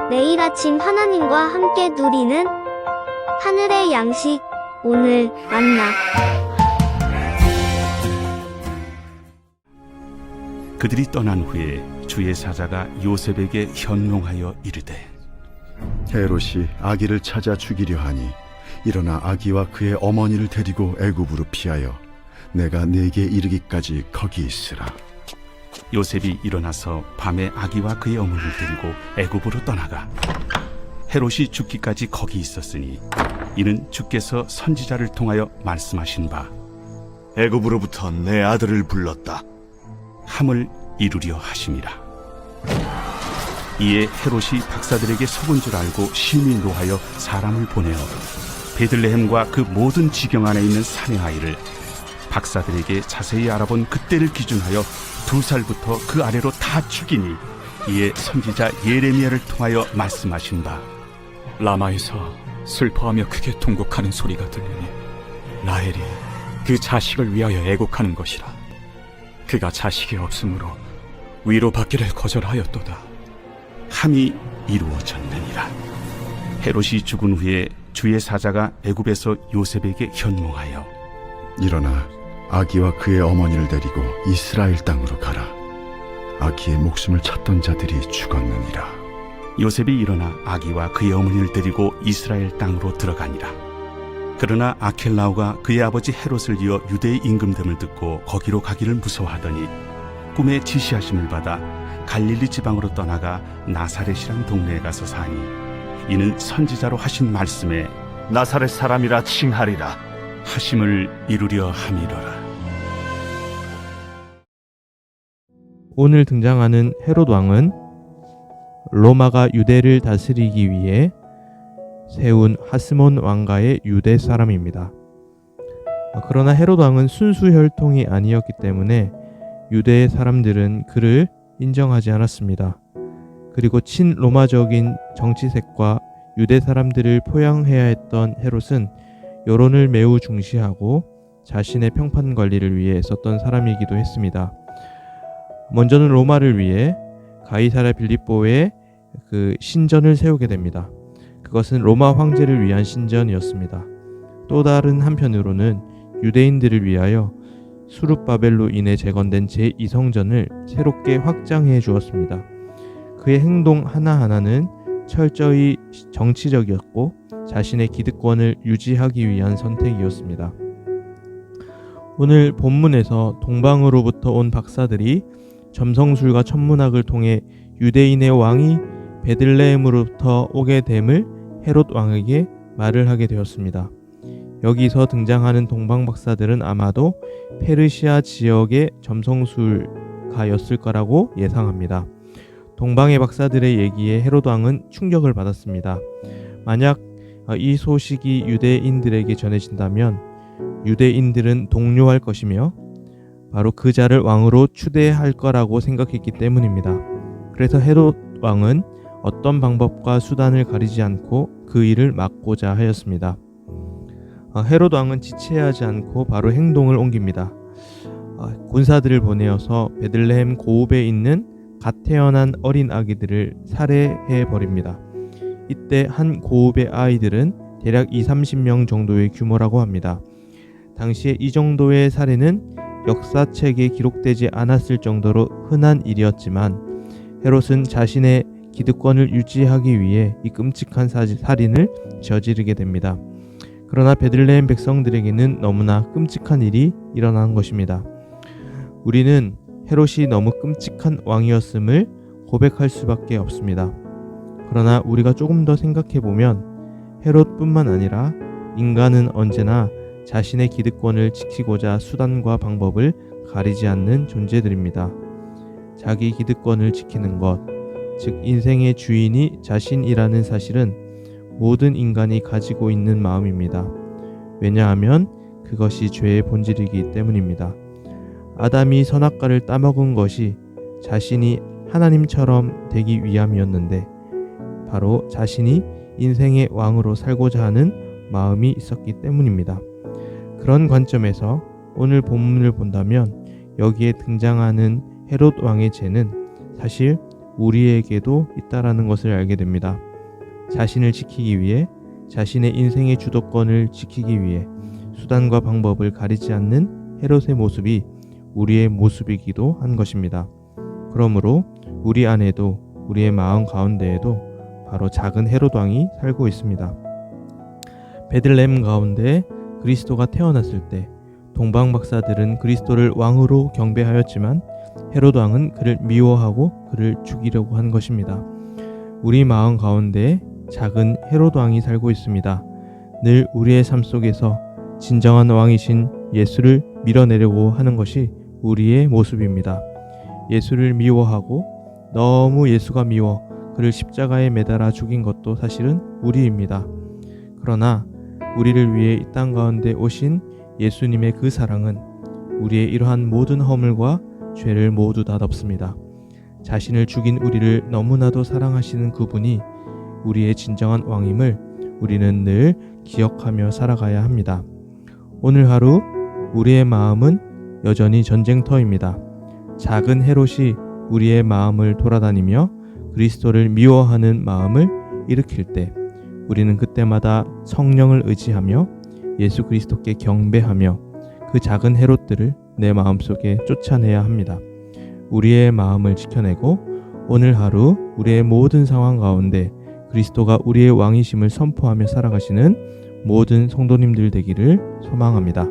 매일 아침 하나님과 함께 누리는 하늘의 양식, 오늘 만나. 그들이 떠난 후에 주의 사자가 요셉에게 현몽하여 이르되, 헤롯이 아기를 찾아 죽이려 하니 일어나 아기와 그의 어머니를 데리고 애굽으로 피하여 내가 네게 이르기까지 거기 있으라. 요셉이 일어나서 밤에 아기와 그의 어머니를 데리고 애굽으로 떠나가 헤롯이 죽기까지 거기 있었으니 이는 주께서 선지자를 통하여 말씀하신 바 애굽으로부터 내 아들을 불렀다. 함을 이루려 하심이라. 이에 헤롯이 박사들에게 속은 줄 알고 심히 노하여 사람을 보내어 베들레헴과 그 모든 지경 안에 있는 산의 아이를 박사들에게 자세히 알아본 그때를 기준하여 2살부터 그 아래로 다 죽이니 이에 선지자 예레미야를 통하여 말씀하신 바 라마에서 슬퍼하며 크게 통곡하는 소리가 들리니 라헬이 그 자식을 위하여 애곡하는 것이라. 그가 자식이 없으므로 위로받기를 거절하였도다. 함이 이루어졌느니라. 헤롯이 죽은 후에 주의 사자가 애굽에서 요셉에게 현몽하여 일어나 아기와 그의 어머니를 데리고 이스라엘 땅으로 가라. 아기의 목숨을 찾던 자들이 죽었느니라. 요셉이 일어나 아기와 그의 어머니를 데리고 이스라엘 땅으로 들어가니라. 그러나 아켈라오가 그의 아버지 헤롯을 이어 유대의 임금됨을 듣고 거기로 가기를 무서워하더니 꿈에 지시하심을 받아 갈릴리 지방으로 떠나가 나사렛이란 동네에 가서 사니 이는 선지자로 하신 말씀에 나사렛 사람이라 칭하리라. 하심을 이루려 함이로라. 오늘 등장하는 헤롯 왕은 로마가 유대를 다스리기 위해 세운 하스몬 왕가의 유대 사람입니다. 그러나 헤롯 왕은 순수 혈통이 아니었기 때문에 유대의 사람들은 그를 인정하지 않았습니다. 그리고 친로마적인 정치색과 유대 사람들을 포용해야 했던 헤롯은 여론을 매우 중시하고 자신의 평판 관리를 위해 애썼던 사람이기도 했습니다. 먼저는 로마를 위해 가이사랴 빌립보에 그 신전을 세우게 됩니다. 그것은 로마 황제를 위한 신전이었습니다. 또 다른 한편으로는 유대인들을 위하여 수룹바벨로 인해 재건된 제2성전을 새롭게 확장해 주었습니다. 그의 행동 하나하나는 철저히 정치적이었고 자신의 기득권을 유지하기 위한 선택이었습니다. 오늘 본문에서 동방으로부터 온 박사들이 점성술과 천문학을 통해 유대인의 왕이 베들레헴으로부터 오게 됨을 헤롯 왕에게 말을 하게 되었습니다. 여기서 등장하는 동방 박사들은 아마도 페르시아 지역의 점성술가였을 거라고 예상합니다. 동방의 박사들의 얘기에 헤롯 왕은 충격을 받았습니다. 만약 이 소식이 유대인들에게 전해진다면 유대인들은 동요할 것이며 바로 그 자를 왕으로 추대할 거라고 생각했기 때문입니다. 그래서 헤롯 왕은 어떤 방법과 수단을 가리지 않고 그 일을 막고자 하였습니다. 헤롯 왕은 지체하지 않고 바로 행동을 옮깁니다. 군사들을 보내어서 베들레헴 고읍에 있는 갓 태어난 어린 아기들을 살해해 버립니다. 이때 한 고읍의 아이들은 대략 20-30명 정도의 규모라고 합니다. 당시에 이 정도의 살해는 역사책에 기록되지 않았을 정도로 흔한 일이었지만 헤롯은 자신의 기득권을 유지하기 위해 이 끔찍한 살인을 저지르게 됩니다. 그러나 베들레헴 백성들에게는 너무나 끔찍한 일이 일어난 것입니다. 우리는 헤롯이 너무 끔찍한 왕이었음을 고백할 수밖에 없습니다. 그러나 우리가 조금 더 생각해보면 헤롯뿐만 아니라 인간은 언제나 자신의 기득권을 지키고자 수단과 방법을 가리지 않는 존재들입니다. 자기 기득권을 지키는 것, 즉 인생의 주인이 자신이라는 사실은 모든 인간이 가지고 있는 마음입니다. 왜냐하면 그것이 죄의 본질이기 때문입니다. 아담이 선악과를 따먹은 것이 자신이 하나님처럼 되기 위함이었는데 바로 자신이 인생의 왕으로 살고자 하는 마음이 있었기 때문입니다. 그런 관점에서 오늘 본문을 본다면 여기에 등장하는 헤롯 왕의 죄는 사실 우리에게도 있다라는 것을 알게 됩니다. 자신을 지키기 위해, 자신의 인생의 주도권을 지키기 위해 수단과 방법을 가리지 않는 헤롯의 모습이 우리의 모습이기도 한 것입니다. 그러므로 우리 안에도, 우리의 마음 가운데에도 바로 작은 헤롯 왕이 살고 있습니다. 베들레헴 가운데 그리스도가 태어났을 때 동방 박사들은 그리스도를 왕으로 경배하였지만 헤롯 왕은 그를 미워하고 그를 죽이려고 한 것입니다. 우리 마음 가운데 작은 헤롯 왕이 살고 있습니다. 늘 우리의 삶 속에서 진정한 왕이신 예수를 밀어내려고 하는 것이 우리의 모습입니다. 예수를 미워하고 너무 예수가 미워 그를 십자가에 매달아 죽인 것도 사실은 우리입니다. 그러나 우리를 위해 이 땅 가운데 오신 예수님의 그 사랑은 우리의 이러한 모든 허물과 죄를 모두 다 덮습니다. 자신을 죽인 우리를 너무나도 사랑하시는 그분이 우리의 진정한 왕임을 우리는 늘 기억하며 살아가야 합니다. 오늘 하루 우리의 마음은 여전히 전쟁터입니다. 작은 헤롯이 우리의 마음을 돌아다니며 그리스도를 미워하는 마음을 일으킬 때 우리는 그때마다 성령을 의지하며 예수 그리스도께 경배하며 그 작은 헤롯들을 내 마음속에 쫓아내야 합니다. 우리의 마음을 지켜내고 오늘 하루 우리의 모든 상황 가운데 그리스도가 우리의 왕이심을 선포하며 살아가시는 모든 성도님들 되기를 소망합니다.